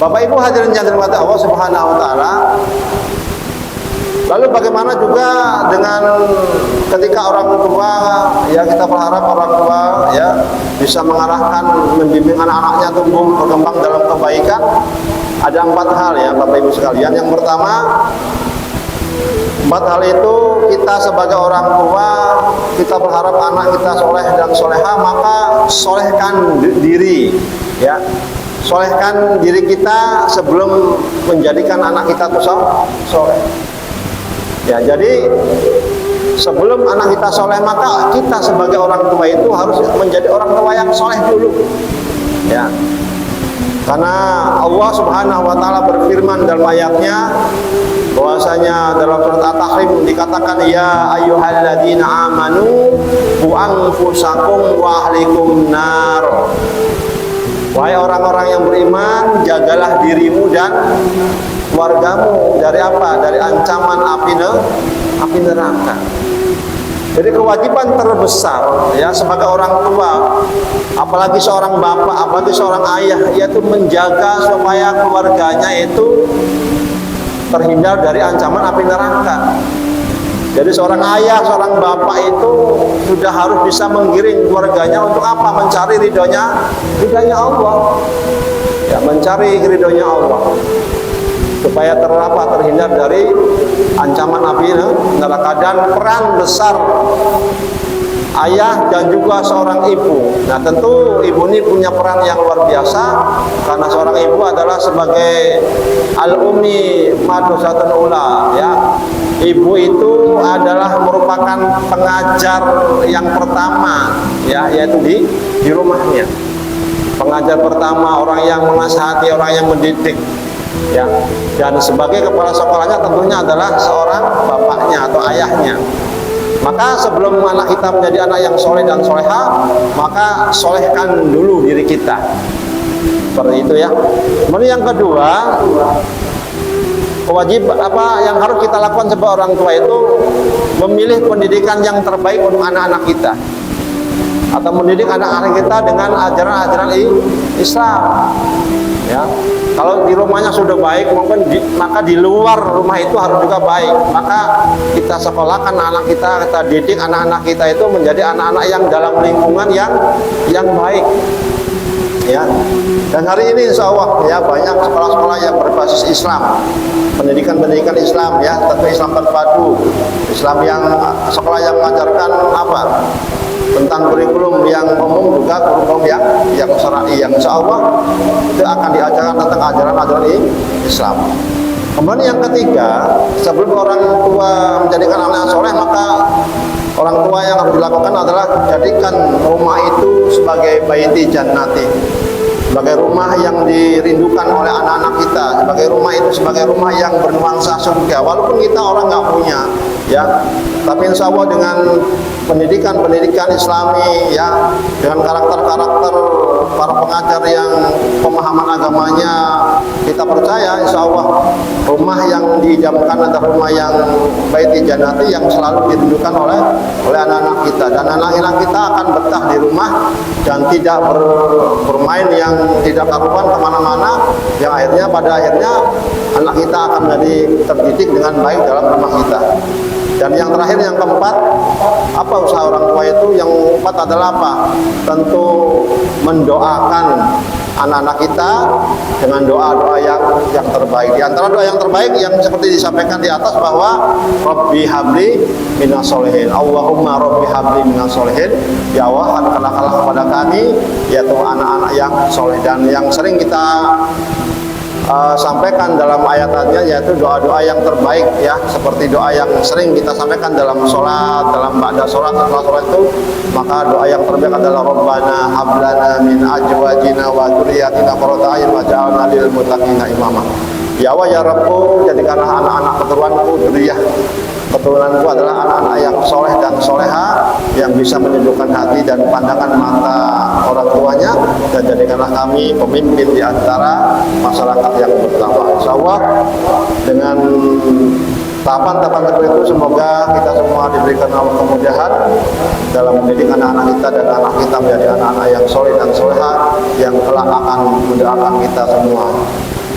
Bapak Ibu hadirin yang dirahmati Allah Subhanahu wa taala. Lalu bagaimana juga dengan ketika orang tua, ya kita berharap orang tua ya bisa mengarahkan, membimbing anak-anaknya tumbuh berkembang dalam kebaikan. Ada 4 hal ya Bapak Ibu sekalian. Yang pertama, 4 hal itu kita sebagai orang tua, kita berharap anak kita soleh dan soleha, maka solehkan diri ya. Solehkan diri kita sebelum menjadikan anak kita itu soleh. Ya, jadi sebelum anak kita soleh, maka kita sebagai orang tua itu harus menjadi orang tua yang soleh dulu. Ya, karena Allah Subhanahu wa taala berfirman dalam ayatnya bahwasanya dalam surat At-Tahrim dikatakan ya ayyuhalladzina amanu qu anfusakum wa ahlikum nar. Wahai orang-orang yang beriman, jagalah dirimu dan keluargamu dari apa? Dari ancaman api neraka. Jadi kewajiban terbesar ya sebagai orang tua, apalagi seorang bapak, apalagi seorang ayah, yaitu menjaga supaya keluarganya itu terhindar dari ancaman api neraka. Jadi seorang ayah, seorang bapak itu sudah harus bisa menggiring keluarganya untuk apa? Mencari ridhonya Allah. Ya, mencari ridhonya Allah. Supaya terhindar dari ancaman api neraka. Dan peran besar ayah dan juga seorang ibu. Nah, tentu ibu ini punya peran yang luar biasa karena seorang ibu adalah sebagai al-ummi madrasatun ula ya. Ibu itu adalah merupakan pengajar yang pertama ya, yaitu di rumahnya. Pengajar pertama, orang yang menasihati, orang yang mendidik ya. Dan sebagai kepala sekolahnya tentunya adalah seorang bapaknya atau ayahnya. Maka sebelum anak kita menjadi anak yang soleh dan soleha, maka solehkan dulu diri kita. Seperti itu ya. Kemudian yang kedua, kewajiban apa yang harus kita lakukan sebagai orang tua itu memilih pendidikan yang terbaik untuk anak-anak kita, atau mendidik anak-anak kita dengan ajaran-ajaran Islam. Ya, kalau di rumahnya sudah baik, maka di luar rumah itu harus juga baik. Maka kita sekolahkan anak kita didik anak-anak kita itu menjadi anak-anak yang dalam lingkungan yang baik. Ya, dan hari ini insya Allah ya banyak sekolah-sekolah yang berbasis Islam, pendidikan Islam ya, tentu Islam terpadu, Islam yang sekolah yang mengajarkan apa tentang kurikulum yang umum juga kurikulum yang syar'i yang insya Allah itu akan diajarkan tentang ajaran-ajaran Islam. Kemudian yang ketiga, sebelum orang tua menjadikan anak yang soleh, maka orang tua yang harus dilakukan adalah jadikan rumah itu sebagai baiti jannati, sebagai rumah yang dirindukan oleh anak-anak kita, sebagai rumah itu sebagai rumah yang bernuansa surga. Walaupun kita orang nggak punya, ya, tapi insya Allah dengan pendidikan Islami, ya, dengan karakter-karakter para pengajar yang pemahaman agamanya, kita percaya insya Allah rumah yang diidamkan adalah rumah yang baiti jannati yang selalu dirindukan oleh anak-anak kita, dan anak-anak kita akan betah di rumah dan tidak bermain yang tidak karuan kemana-mana, yang pada akhirnya anak kita akan menjadi terdidik dengan baik dalam rumah kita. Dan yang terakhir, yang keempat, apa usaha orang tua itu? Yang keempat adalah apa? Tentu mendoakan anak-anak kita dengan doa-doa yang terbaik. Di antara doa yang terbaik yang seperti disampaikan di atas bahwa Rabbi habli minas solihin, Allahumma Rabbi habli minas solihin, ya Allah anugerahkanlah kepada kami yaitu anak-anak yang soleh. Dan yang sering kita sampaikan dalam ayat-ayatnya yaitu doa-doa yang terbaik ya, seperti doa yang sering kita sampaikan dalam sholat, dalam ba'da sholat, setelah sholat itu, maka doa yang terbaik adalah Rabbana hablana min azwajina wa dzurriyyatina qurrata a'yun waj'alna lil muttaqina imama. Ya Allah ya Rabbu, jadikanlah anak-anak keturunanku, keturunanku adalah anak-anak yang soleh dan soleha, yang bisa menyejukkan hati dan pandangan mata orang tuanya, dan jadikanlah kami pemimpin di antara masyarakat yang bertakwa. Insya Allah dengan tahapan-tahapan seperti itu, semoga kita semua diberikan Allah kemudahan dalam mendidik anak-anak kita, dan anak kita menjadi anak-anak yang soleh dan soleha yang kelak akan mendoakan kita semua.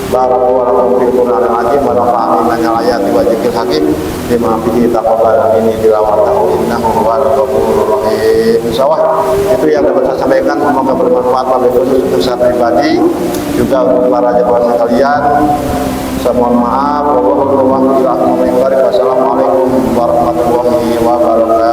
Barakallahu fil Qur'anil azim wa nafa'ani min ayati wa dzikril hakim bima fihi taqabbal minni tilawatahu innahu huwal ghafurur rahim. Insyaallah itu yang dapat saya sampaikan, semoga bermanfaat wabil khusus untuk saya pribadi juga untuk para jemaah sekalian. Saya mohon maaf. Wassalamualaikum warahmatullahi wabarakatuh.